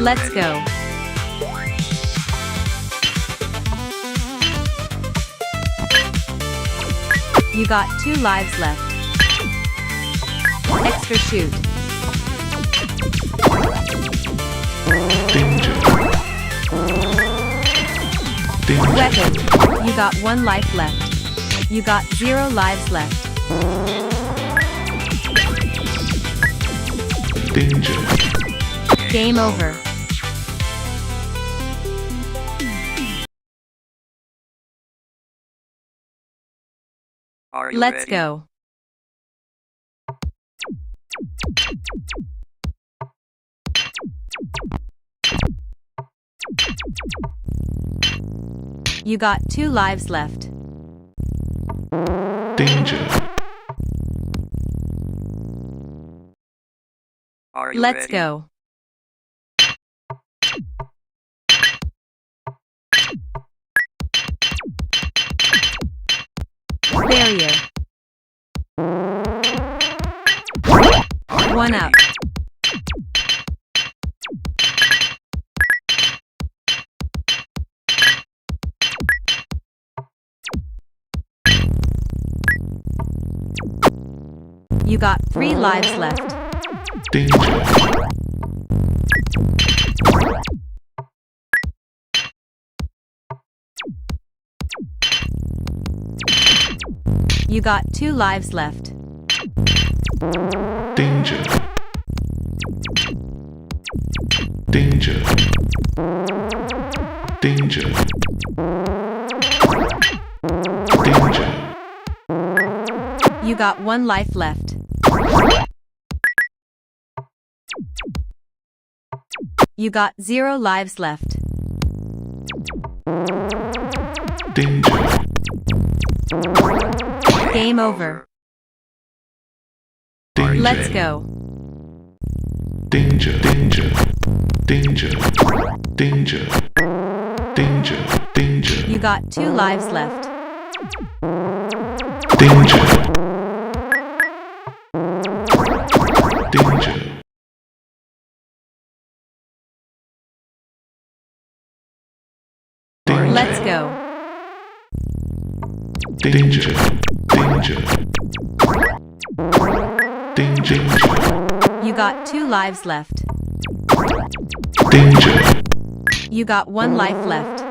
Let's go. You got 2 lives left. Extra shoot. Danger. Danger. Weapon. You got 1 life left. You got 0 lives left. Danger. Game over. Let's go. You got 2 lives left. Danger. Let's go. Barrier. 1 up. You got 3 lives left. Danger. You got 2 lives left. Danger. Danger. Danger. Danger. You got 1 life left. You got 0 lives left. Danger. Game over. Danger. Let's go. Danger. Danger. Danger. Danger. Danger. Danger. You got 2 lives left. Danger. Danger. Let's go. Danger. Danger. Danger. You got 2 lives left. Danger. You got 1 life left.